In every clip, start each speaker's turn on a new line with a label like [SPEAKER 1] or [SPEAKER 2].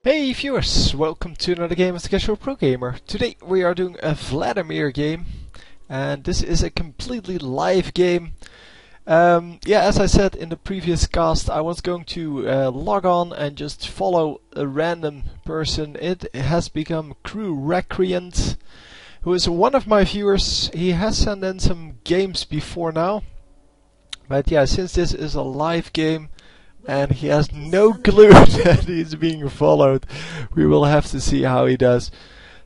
[SPEAKER 1] Hey viewers, welcome to another game of the Casual Pro Gamer. Today we are doing a Vladimir game, and this is a completely live game. As I said in the previous cast, I was going to log on and just follow a random person. It has become Crew Recreant, who is one of my viewers. He has sent in some games before now, but yeah, since this is a live game, and he has no clue that he's being followed, we will have to see how he does.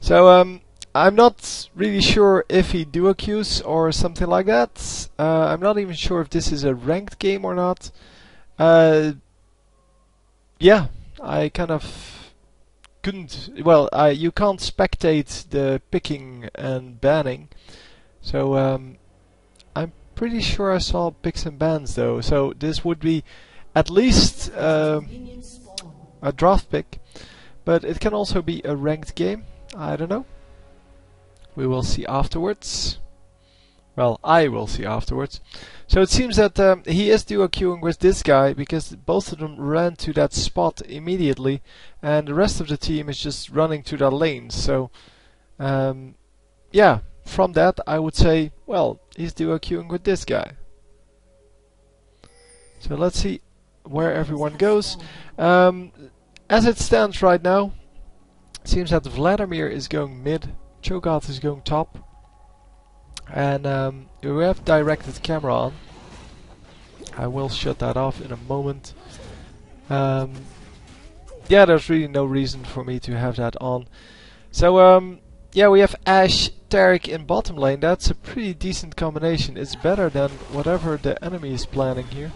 [SPEAKER 1] So I'm not really sure if he duo queues or something like that. I'm not even sure if this is a ranked game or not. Yeah, I kind of couldn't. Well, you can't spectate the picking and banning, so I'm pretty sure I saw picks and bans though. So this would be at least a draft pick, but it can also be a ranked game. I don't know. We will see afterwards. Well, I will see afterwards. So it seems that he is duo queuing with this guy because both of them ran to that spot immediately, and the rest of the team is just running to their lanes. So yeah, from that I would say, well, he's duo queuing with this guy. So let's see where everyone goes. As it stands right now, it seems that Vladimir is going mid, Cho'Gath is going top, and we have directed camera on. I will shut that off in a moment. Yeah, there's really no reason for me to have that on. So yeah, we have Ashe, Taric in bottom lane. That's a pretty decent combination. It's better than whatever the enemy is planning here.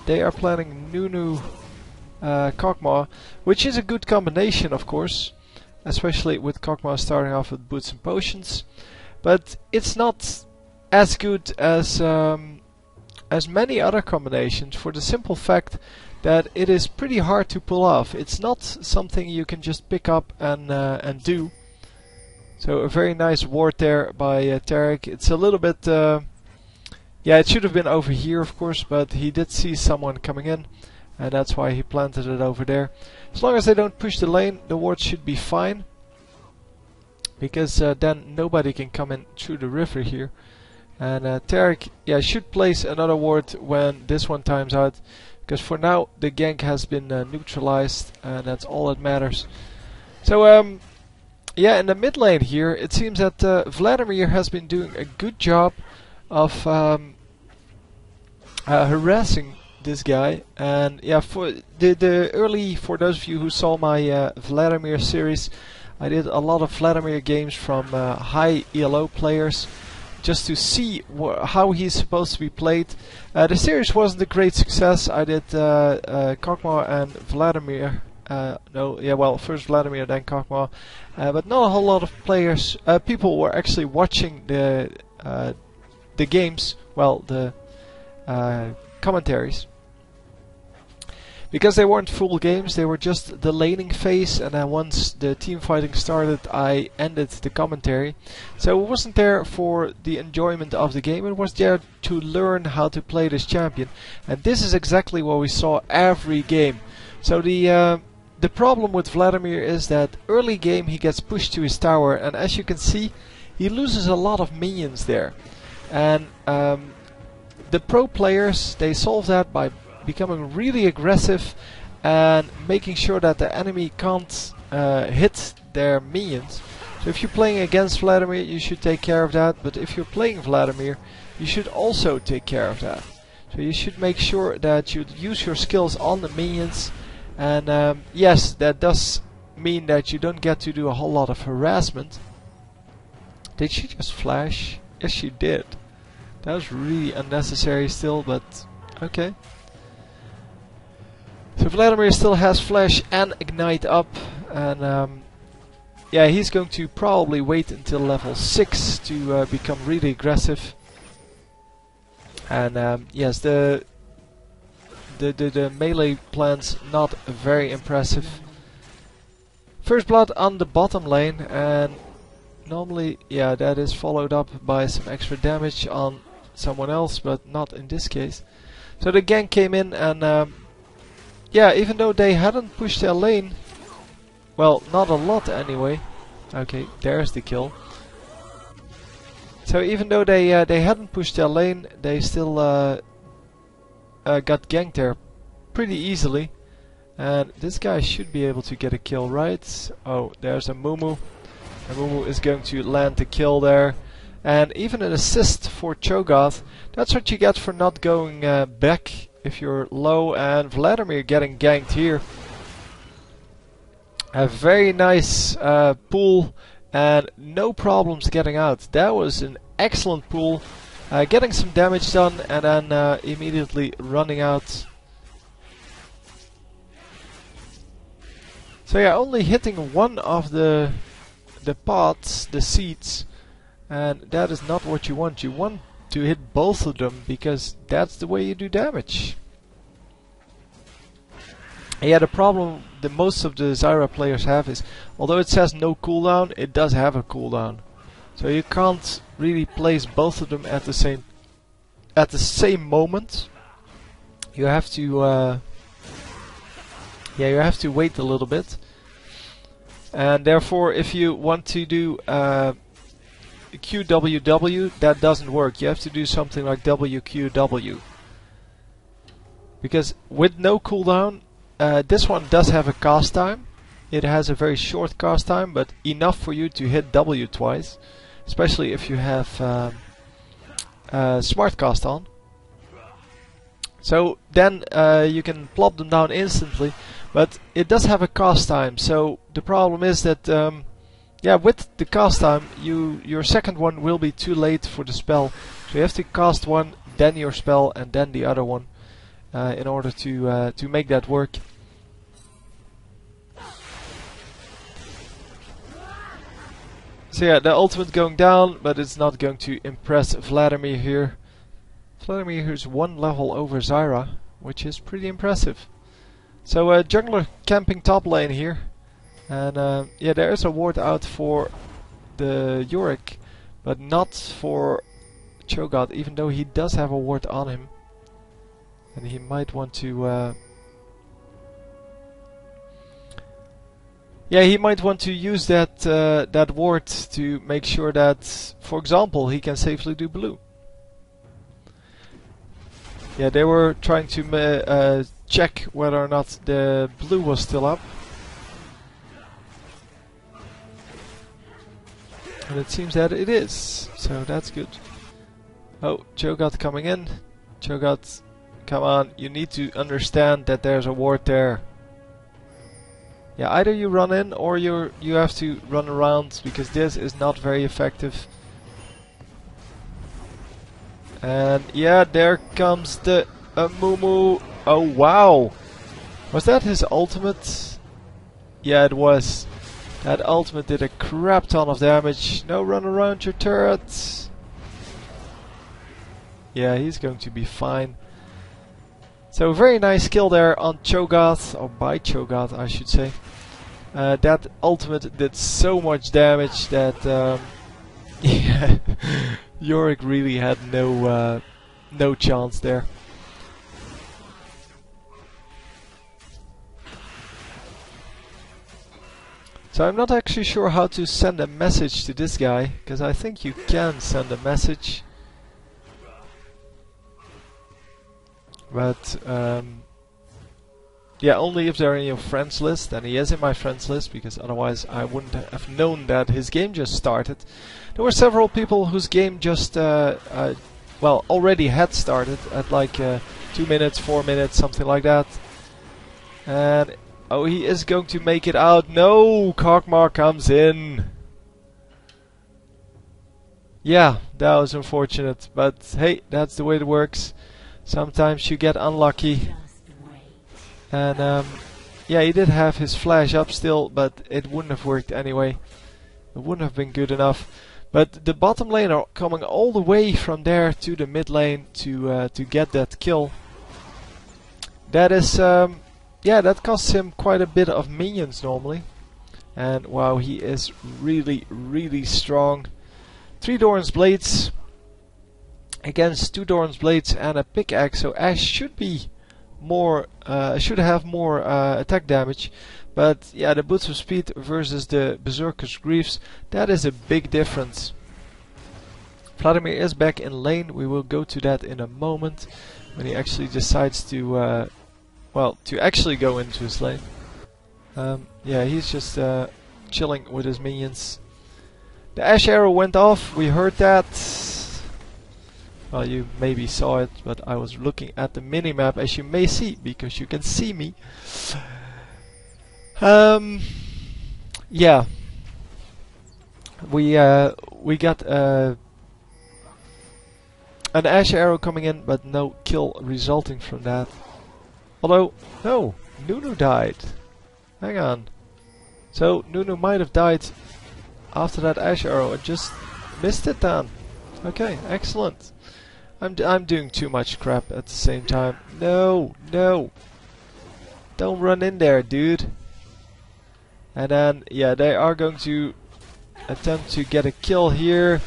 [SPEAKER 1] They are planning Nunu Kog'Maw, which is a good combination, of course, especially with Kog'Maw starting off with boots and potions. But it's not as good as many other combinations, for the simple fact that it is pretty hard to pull off. It's not something you can just pick up and do. So a very nice ward there by Taric. It's a little bit. Yeah, it should have been over here, of course, but he did see someone coming in, and that's why he planted it over there. As long as they don't push the lane, the ward should be fine, because then nobody can come in through the river here. And Taric, yeah, should place another ward when this one times out, because for now the gank has been neutralized, and that's all that matters. So yeah, in the mid lane here, it seems that Vladimir has been doing a good job of harassing this guy. And yeah, for the early, for those of you who saw my Vladimir series, I did a lot of Vladimir games from high ELO players, just to see how he's supposed to be played. The series wasn't a great success. I did Kog'Maw and Vladimir. Well, first Vladimir, then Kog'Maw, but not a whole lot of players. People were actually watching the games, well, the commentaries, because they weren't full games. They were just the laning phase, and then once the team fighting started, I ended the commentary. So it wasn't there for the enjoyment of the game, it was there to learn how to play this champion, and this is exactly what we saw every game. So the problem with Vladimir is that early game he gets pushed to his tower, and as you can see, he loses a lot of minions there. And the pro players, they solve that by becoming really aggressive and making sure that the enemy can't hit their minions. So if you're playing against Vladimir, you should take care of that, but if you're playing Vladimir, you should also take care of that. So you should make sure that you use your skills on the minions, and yes, that does mean that you don't get to do a whole lot of harassment. Did she just flash? Yes, she did. That was really unnecessary still, but okay. So Vladimir still has flash and ignite up, and yeah, he's going to probably wait until level 6 to become really aggressive. And yes, the melee plan's not very impressive. First blood on the bottom lane, and normally, yeah, that is followed up by some extra damage on someone else, but not in this case. So the gank came in, and yeah, even though they hadn't pushed their lane, well, not a lot anyway. Okay, there's the kill. So even though they hadn't pushed their lane, they still got ganked there pretty easily. And this guy should be able to get a kill, right? Oh, there's a Mumu. And Mumu is going to land the kill there. And even an assist for Cho'Gath. That's what you get for not going back if you're low. And Vladimir getting ganked here. A very nice pull and no problems getting out. That was an excellent pull. Getting some damage done and then immediately running out. So yeah, only hitting one of the pots, the seeds, and that is not what you want. You want to hit both of them because that's the way you do damage. Yeah, the problem that most of the Zyra players have is, although it says no cooldown, it does have a cooldown. So you can't really place both of them at the same moment. You have to yeah, you have to wait a little bit. And therefore, if you want to do QWW, that doesn't work. You have to do something like WQW. Because with no cooldown, this one does have a cast time. It has a very short cast time, but enough for you to hit W twice. Especially if you have smart cast on. So then you can plop them down instantly. But it does have a cast time, so the problem is that yeah, with the cast time, your second one will be too late for the spell. So you have to cast one, then your spell, and then the other one, in order to make that work. So yeah, the ultimate going down, but it's not going to impress Vladimir here. Vladimir is one level over Zyra, which is pretty impressive. So jungler camping top lane here, and yeah, there is a ward out for the Yorick, but not for Cho'Gath, even though he does have a ward on him, and he might want to yeah, he might want to use that that ward to make sure that, for example, he can safely do blue. Yeah, they were trying to check whether or not the blue was still up. And it seems that it is, so that's good. Oh, Cho'Gath coming in. Cho'Gath, come on, you need to understand that there's a ward there. Yeah, either you run in or you have to run around, because this is not very effective. And yeah, there comes the Mumu. Oh wow! Was that his ultimate? Yeah, it was. That ultimate did a crap ton of damage. No, run around your turret. Yeah, he's going to be fine. So very nice kill there on Cho'Gath, or by Cho'Gath I should say. That ultimate did so much damage that yeah, Yorick really had no chance there. So I'm not actually sure how to send a message to this guy, because I think you can send a message. But yeah, only if they're in your friends list, and he is in my friends list, because otherwise I wouldn't have known that his game just started. There were several people whose game just, well, already had started at like 2 minutes, 4 minutes, something like that. And oh, he is going to make it out. No, Kog'Maw comes in. Yeah, that was unfortunate, but hey, that's the way it works. Sometimes you get unlucky. And yeah, he did have his flash up still, but it wouldn't have worked anyway. It wouldn't have been good enough. But the bottom lane are coming all the way from there to the mid lane to get that kill. That is, yeah, that costs him quite a bit of minions normally. And wow, he is really, really strong. 3 Doran's Blades against 2 Doran's Blades and a pickaxe, so Ash should be more, should have more attack damage. But yeah, the Boots of Speed versus the Berserker's Greaves, that is a big difference. Vladimir is back in lane. We will go to that in a moment when he actually decides to, well, to actually go into his lane. Yeah, he's just chilling with his minions. The Ash arrow went off. We heard that. Well, you maybe saw it, but I was looking at the minimap, as you may see, because you can see me. Yeah, we got an Ash arrow coming in, but no kill resulting from that. Although, no, Nunu died. Hang on. So Nunu might have died after that Ash arrow. I just missed it then. Okay, excellent. I'm doing too much crap at the same time. No, no. Don't run in there, dude. And then, yeah, they are going to attempt to get a kill here.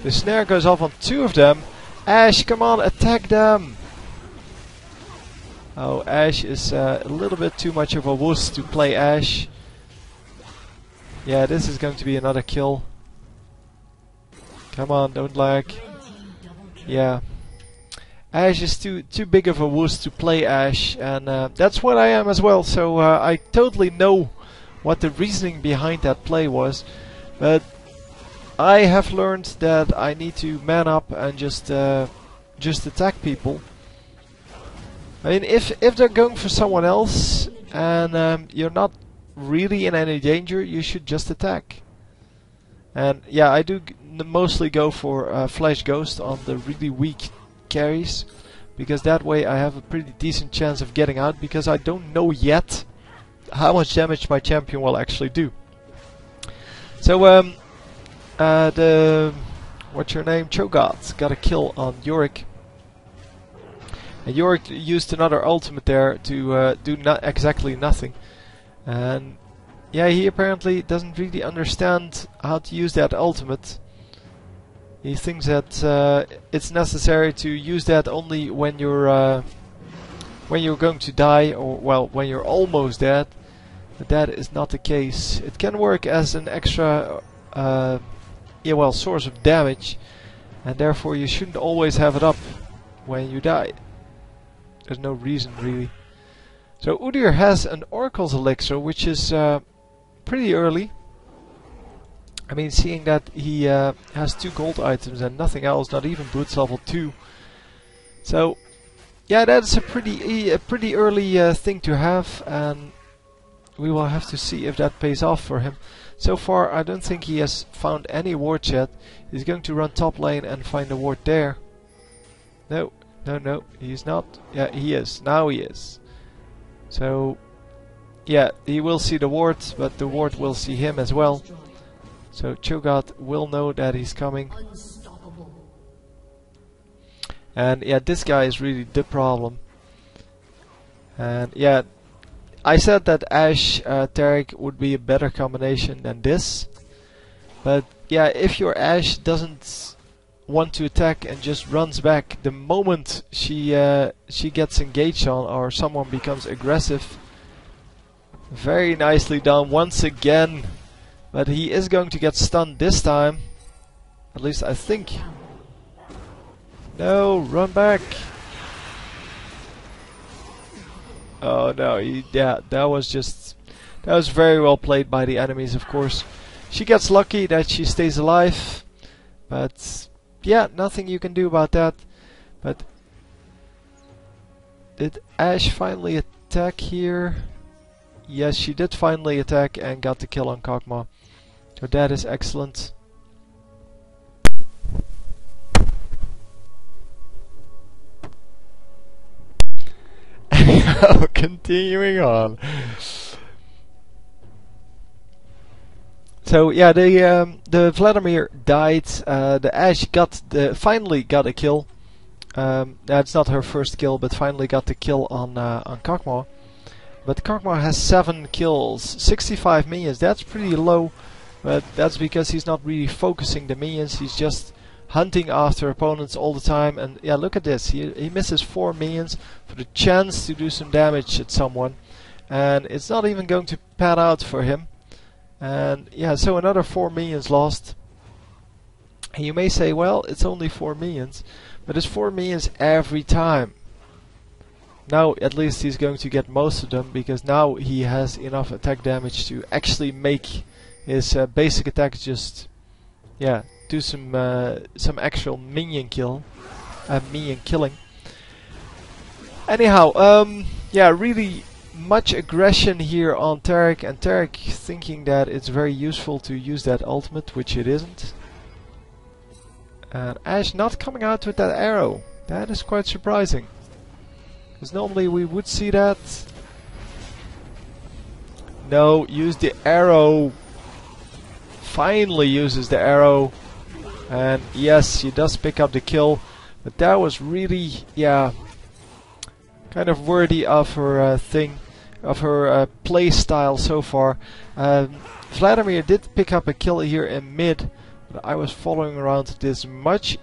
[SPEAKER 1] The snare goes off on 2 of them. Ash, come on, attack them! Oh, Ash is a little bit too much of a wuss to play Ash. Yeah, this is going to be another kill. Come on, don't lag. Yeah. Ash is too big of a wuss to play Ash, and that's what I am as well, so I totally know what the reasoning behind that play was, but I have learned that I need to man up and just attack people. I mean, if they're going for someone else and you're not really in any danger, you should just attack. And yeah, I do mostly go for Flash Ghost on the really weak carries, because that way I have a pretty decent chance of getting out, because I don't know yet how much damage my champion will actually do. So the what's your name, Cho'Gath got a kill on Yorick, and Yorick used another ultimate there to do exactly nothing. And yeah, he apparently doesn't really understand how to use that ultimate. He thinks that it's necessary to use that only when you're going to die, or well, when you're almost dead. But that is not the case. It can work as an extra yeah, well, source of damage, and therefore you shouldn't always have it up when you die. There's no reason really. So Udyr has an Oracle's Elixir, which is pretty early. I mean, seeing that he has 2 gold items and nothing else, not even boots level 2. So yeah, that's a pretty early thing to have, and we will have to see if that pays off for him. So far, I don't think he has found any wards yet. He's going to run top lane and find a ward there. No, no, no, he's not. Yeah, he is. Now he is. So yeah, he will see the ward, but the ward will see him as well. So Cho'Gath will know that he's coming. And yeah, this guy is really the problem. And yeah, I said that Ash Taric would be a better combination than this. But yeah, if your Ash doesn't want to attack and just runs back the moment she gets engaged on, or someone becomes aggressive. Very nicely done once again. But he is going to get stunned this time. At least I think. No, run back. Oh no, yeah, that was very well played by the enemies, of course. She gets lucky that she stays alive. But yeah, nothing you can do about that. But did Ash finally attack here? Yes, she did finally attack and got the kill on Kog'Maw. So that is excellent. Continuing on. So yeah, the Vladimir died. The Ash finally got a kill. That's not her first kill, but finally got the kill on Kog'Maw. But Kog'Maw has 7 kills, 65 minions. That's pretty low, but that's because he's not really focusing the minions. He's just hunting after opponents all the time. And yeah, look at this. He misses 4 minions for the chance to do some damage at someone. And it's not even going to pan out for him. And yeah, so another 4 minions lost. And you may say, well, it's only 4 minions. But it's 4 minions every time. Now at least he's going to get most of them, because now he has enough attack damage to actually make his basic attack just, yeah, do some actual minion killing. Anyhow, yeah, really much aggression here on Tarek, and Tarek thinking that it's very useful to use that ultimate, which it isn't. And Ash not coming out with that arrow. That is quite surprising. Because normally we would see that. No, use the arrow. Finally uses the arrow. And yes, he does pick up the kill. But that was really, yeah, kind of worthy of her play style so far. Vladimir did pick up a kill here in mid. But I was following around this much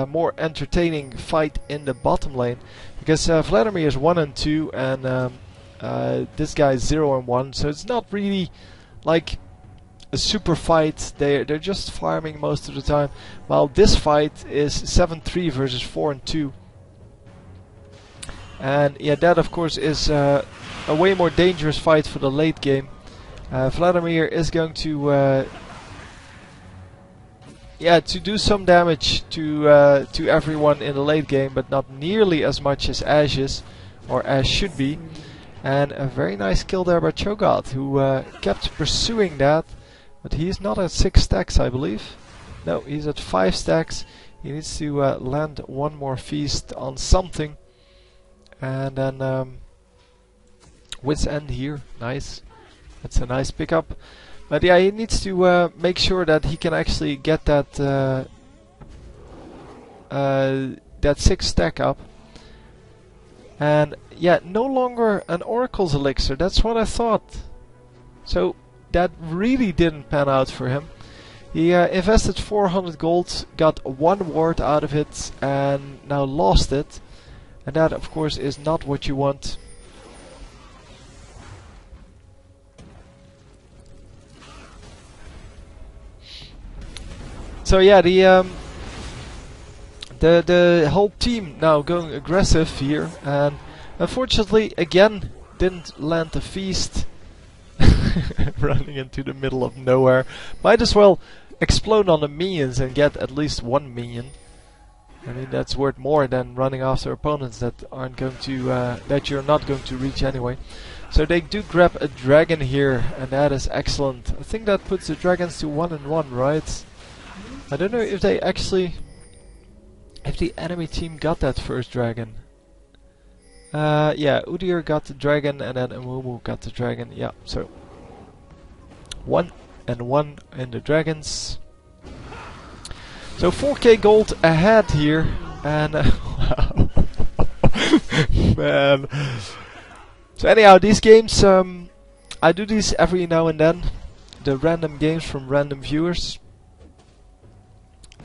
[SPEAKER 1] more entertaining fight in the bottom lane. Because Vladimir is 1 and 2 and this guy is 0 and 1, so it's not really like a super fight. They're just farming most of the time. While this fight is 7-3 versus 4 and 2. And yeah, that of course is a way more dangerous fight for the late game. Vladimir is going to yeah, to do some damage to everyone in the late game, but not nearly as much as Ash is, or Ash should be. And a very nice kill there by Cho'Gath, who kept pursuing that, but he's not at 6 stacks, I believe. No, he's at 5 stacks. He needs to land one more feast on something, and then wit's end here. Nice, that's a nice pickup. But yeah, he needs to make sure that he can actually get that that 6 stack up. And yeah, no longer an Oracle's Elixir. That's what I thought. So that really didn't pan out for him. He invested 400 gold, got 1 ward out of it, and now lost it. And that, of course, is not what you want. So yeah, the whole team now going aggressive here, and unfortunately again didn't land a feast. Running into the middle of nowhere. Might as well explode on the minions and get at least 1 minion. I mean, that's worth more than running after opponents that aren't going to that you're not going to reach anyway. So they do grab a dragon here, and that is excellent. I think that puts the dragons to 1 and 1, right? I don't know if they actually, if the enemy team got that first dragon. Yeah, Udyr got the dragon and then Amumu got the dragon. Yeah, so 1 and 1 in the dragons. So 4k gold ahead here, and wow, man. So anyhow, these games, I do these every now and then, the random games from random viewers.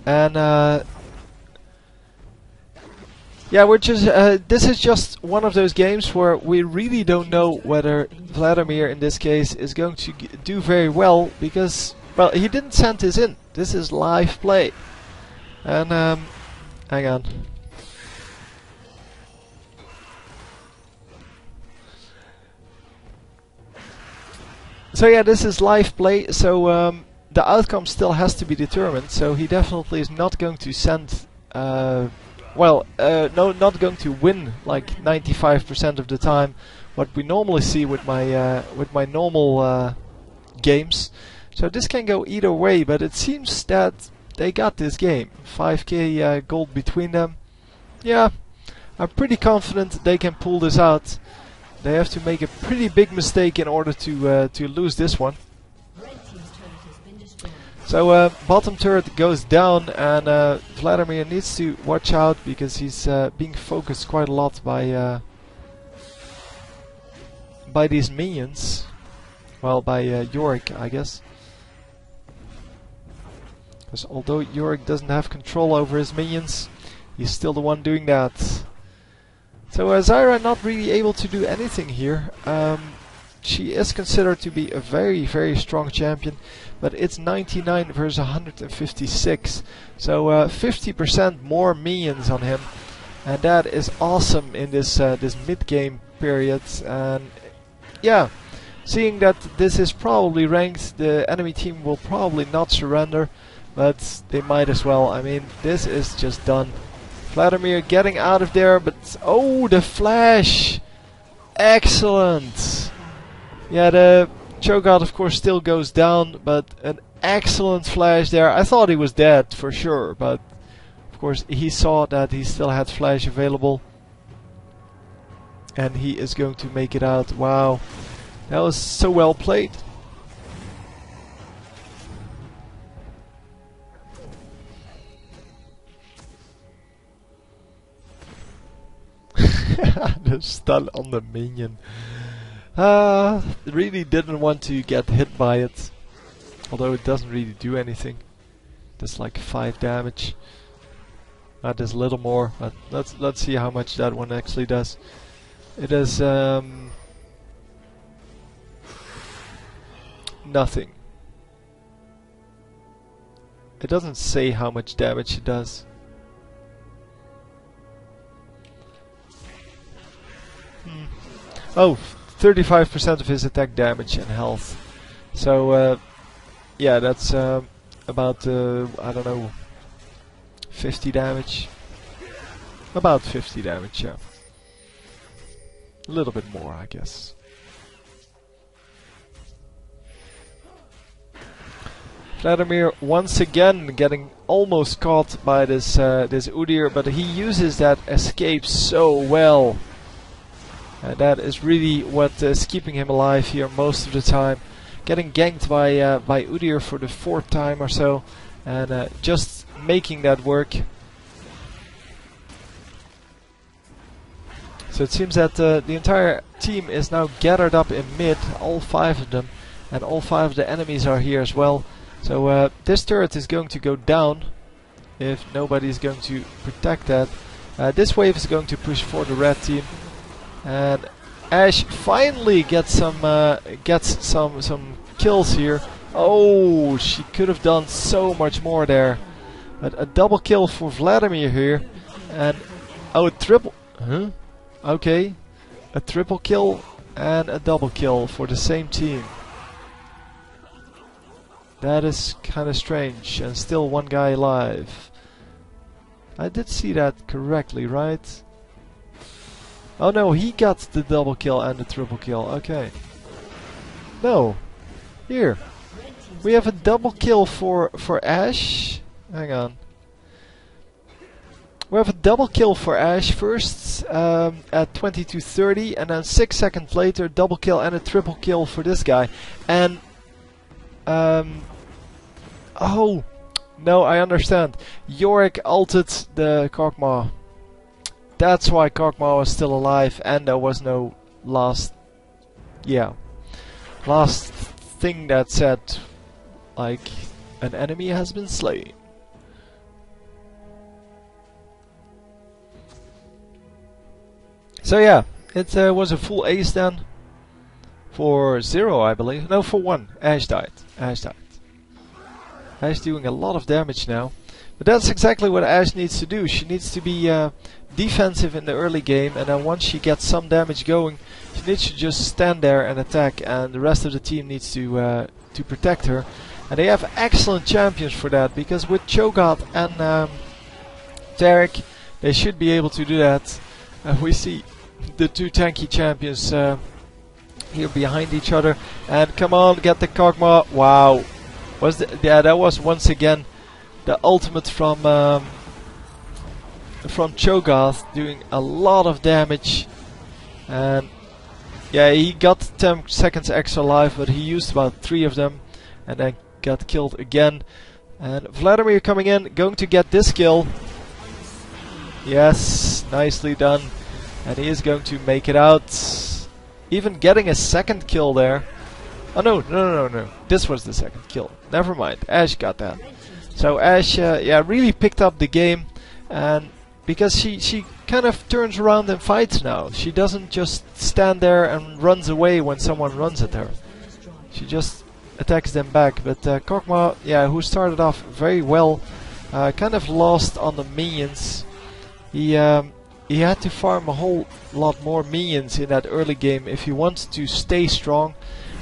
[SPEAKER 1] And yeah, this is just one of those games where we really don't know whether Vladimir in this case is going to do very well, because, well, he didn't send this in. This is live play. And hang on. So yeah, this is live play, so the outcome still has to be determined, so he definitely is not going to send, no, not going to win like 95% of the time, what we normally see with my normal games. So this can go either way, but it seems that they got this game. 5k gold between them. Yeah, I'm pretty confident they can pull this out. They have to make a pretty big mistake in order to lose this one. So bottom turret goes down, and Vladimir needs to watch out because he's being focused quite a lot by these minions. Well, by Yorick, I guess. Because although Yorick doesn't have control over his minions, he's still the one doing that. So Zyra not really able to do anything here. She is considered to be a very, very strong champion, but it's 99 versus 156. So 50% more minions on him, and that is awesome in this this mid-game period. And yeah, seeing that this is probably ranked, the enemy team will probably not surrender, but they might as well. I mean, this is just done. Vladimir getting out of there, but oh, the flash! Excellent! Yeah, the Cho'Gath of course still goes down, but an excellent flash there. I thought he was dead for sure, but of course he saw that he still had flash available. And he is going to make it out. Wow, that was so well played. The stun on the minion. Really didn't want to get hit by it. Although it doesn't really do anything. Does like 5 damage. Does a little more, but let's see how much that one actually does. It does nothing. It doesn't say how much damage it does. Oh, 35% of his attack damage and health. So yeah, that's about I don't know, 50 damage. About 50 damage, yeah. A little bit more, I guess. Vladimir once again getting almost caught by this this Udyr, but he uses that escape so well. And that is really what is keeping him alive here most of the time. Getting ganked by Udyr for the 4th time or so, and just making that work. So it seems that the entire team is now gathered up in mid, all 5 of them, and all 5 of the enemies are here as well. So this turret is going to go down if nobody is going to protect that. This wave is going to push for the red team. And Ashe finally gets some kills here. Oh, she could have done so much more there. But a double kill for Vladimir here, and oh, a triple. Huh? Okay, a triple kill and a double kill for the same team. That is kind of strange, and still one guy alive. I did see that correctly, right? Oh no, he got the double kill and the triple kill. Okay. No. Here. We have a double kill for Ashe. Hang on. We have a double kill for Ashe first at 22:30, and then 6 seconds later double kill and a triple kill for this guy. And oh no, I understand. Yorick ulted the Kog'Maw. That's why Kog'Maw was still alive, and there was no last thing that said like an enemy has been slain. So yeah, it was a full ace then. For 0, I believe. No, for 1. Ashe died. Ashe died. Ashe doing a lot of damage now. But that's exactly what Ashe needs to do. She needs to be defensive in the early game, and then once she gets some damage going, she needs to just stand there and attack, and the rest of the team needs to protect her. And they have excellent champions for that, because with Cho'Gath and Taric, they should be able to do that. We see the 2 tanky champions here behind each other, and come on, get the Kog'Maw. Wow, that was once again the ultimate from Cho'Gath, doing a lot of damage. And yeah, he got 10 seconds extra life, but he used about 3 of them and then got killed again. And Vladimir coming in, going to get this kill. Yes, nicely done. And he is going to make it out. Even getting a 2nd kill there. Oh no. This was the 2nd kill. Never mind, Ashe got that. So Ashe, yeah, really picked up the game, and because she kind of turns around and fights now. She doesn't just stand there and runs away when someone runs at her. She just attacks them back. But Kog'Maw, yeah, who started off very well, kind of lost on the minions. He had to farm a whole lot more minions in that early game if he wants to stay strong.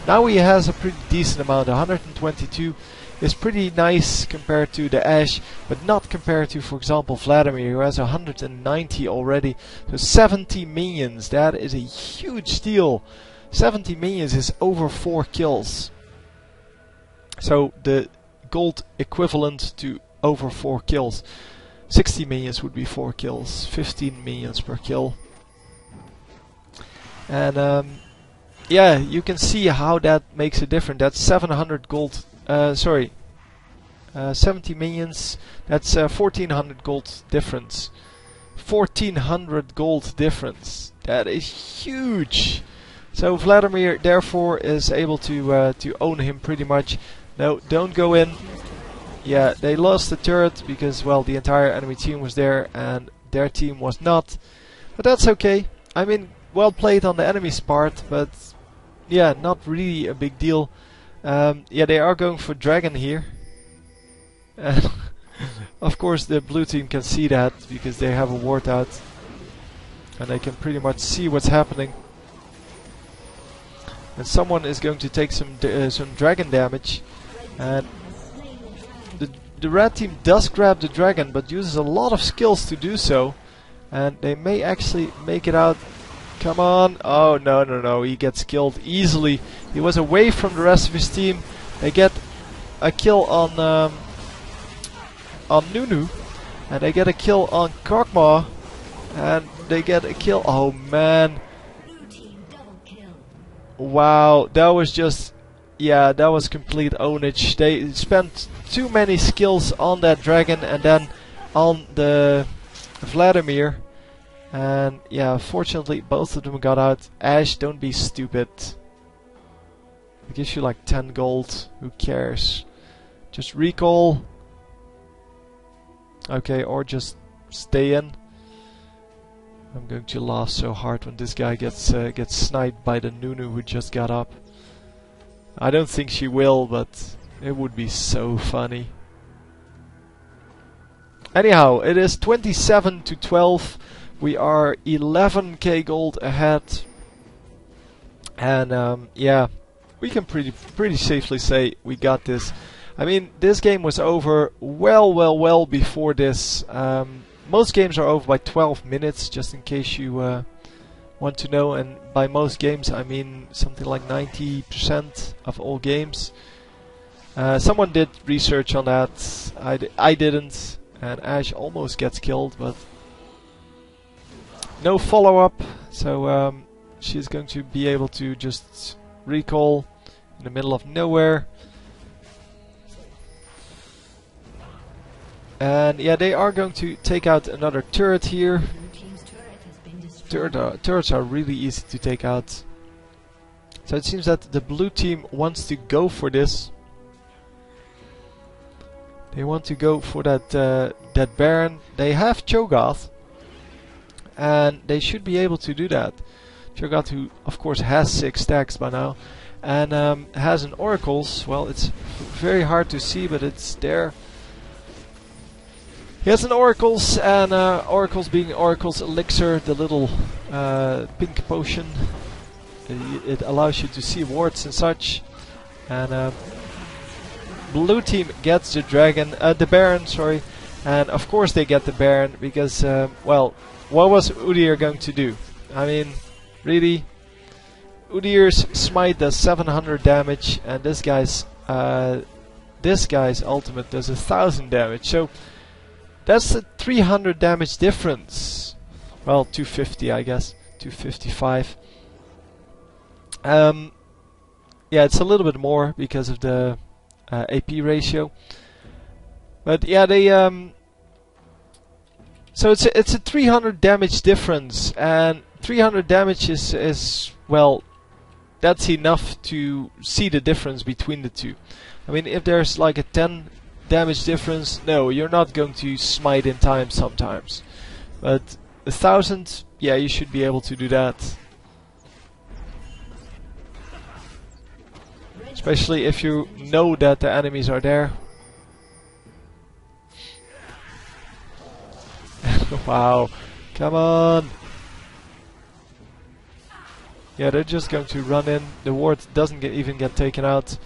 [SPEAKER 1] Now he has a pretty decent amount. 122 is pretty nice compared to the Ashe, but not compared to, for example, Vladimir, who has 190 already. So 70 minions, that is a huge deal. 70 minions is over 4 kills. So the gold equivalent to over 4 kills. 60 minions would be 4 kills, 15 minions per kill. And yeah, you can see how that makes a difference. That's 700 gold, 70 minions, that's 1400 gold difference. 1400 gold difference. That is huge. So Vladimir therefore is able to own him pretty much. No, don't go in. Yeah, they lost the turret because, well, the entire enemy team was there and their team was not. But that's okay. I mean, well played on the enemy's part, but yeah, not really a big deal. Yeah, they are going for dragon here. And of course the blue team can see that because they have a ward out. And they can pretty much see what's happening. And someone is going to take some dragon damage. And the red team does grab the dragon, but uses a lot of skills to do so. And they may actually make it out. Come on. Oh, no, no, no. He gets killed easily. He was away from the rest of his team. They get a kill on Nunu. And they get a kill on Kog'Maw. And they get a kill. Oh, man. Wow. That was just... yeah, that was complete ownage. They spent too many skills on that dragon and then on the Vladimir. And yeah, fortunately both of them got out. Ashe, don't be stupid. It gives you like 10 gold. Who cares? Just recall. Okay, or just stay in. I'm going to laugh so hard when this guy gets sniped by the Nunu who just got up. I don't think she will, but it would be so funny. Anyhow, it is 27 to 12. We are 11k gold ahead. And yeah, we can pretty safely say we got this. I mean, this game was over well before this. Most games are over by 12 minutes, just in case you want to know, and by most games I mean something like 90% of all games. Someone did research on that. I didn't, and Ashe almost gets killed, but no follow-up, so she's going to be able to just recall in the middle of nowhere. And yeah, they are going to take out another turret here. Turrets are really easy to take out. So it seems that the blue team wants to go for this. They want to go for that Baron. They have Cho'Gath, and they should be able to do that. Cho'Gath, who of course has 6 stacks by now, and has an Oracles. Well, it's very hard to see, but it's there. He has an Oracles, and Oracles being Oracles Elixir, the little pink potion. It allows you to see wards and such. And blue team gets the dragon, the Baron, sorry. And of course they get the Baron because, well, what was Udyr going to do? I mean, really? Udyr's smite does 700 damage, and this guy's ultimate does 1000 damage. So that's a 300 damage difference. Well, 250 I guess, 255. Yeah, it's a little bit more because of the AP ratio. But yeah, they so it's a 300 damage difference, and 300 damage is well, that's enough to see the difference between the two. I mean, if there's like a 10 damage difference, no, you're not going to smite in time sometimes. But 1,000, yeah, you should be able to do that. Especially if you know that the enemies are there. Wow, come on! Yeah, they're just going to run in. The ward doesn't even get taken out.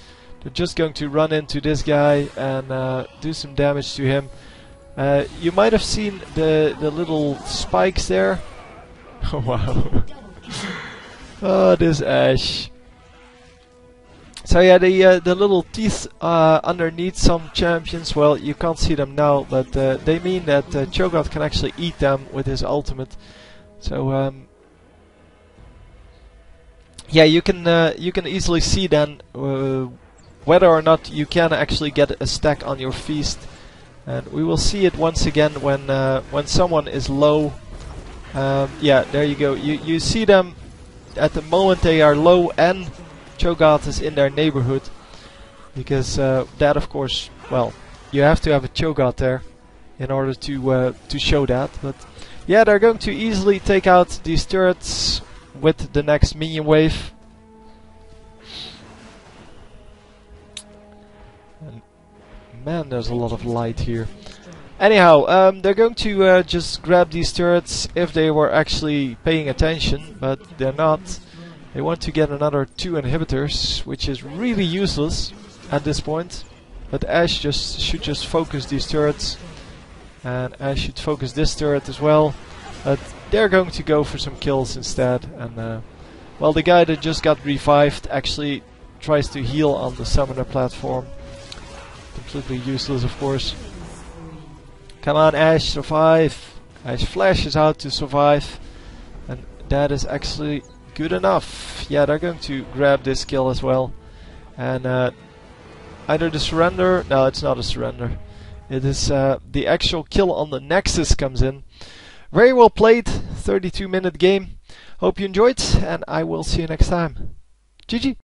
[SPEAKER 1] They're just going to run into this guy and do some damage to him. You might have seen the little spikes there. Oh wow! Oh, this Ashe. So yeah, the little teeth underneath some champions, well, you can't see them now, but they mean that Cho'Gath can actually eat them with his ultimate. So yeah, you can easily see then whether or not you can actually get a stack on your feast, and we will see it once again when someone is low. Yeah, there you go. You see them at the moment they are low and Cho'Gath is in their neighborhood, because that, of course, well, you have to have a Cho'Gath there in order to show that. But yeah, they're going to easily take out these turrets with the next minion wave. And man, there's a lot of light here. Anyhow, they're going to just grab these turrets if they were actually paying attention, but they're not. They want to get another 2 inhibitors, which is really useless at this point. But Ashe should just focus these turrets, and Ashe should focus this turret as well. But they're going to go for some kills instead. And well, the guy that just got revived actually tries to heal on the summoner platform. Completely useless, of course. Come on, Ashe, survive! Ashe flashes out to survive, and that is actually good enough. Yeah, they're going to grab this kill as well. And either the surrender... No, it's not a surrender. It is the actual kill on the Nexus comes in. Very well played. 32-minute game. Hope you enjoyed, and I will see you next time. GG!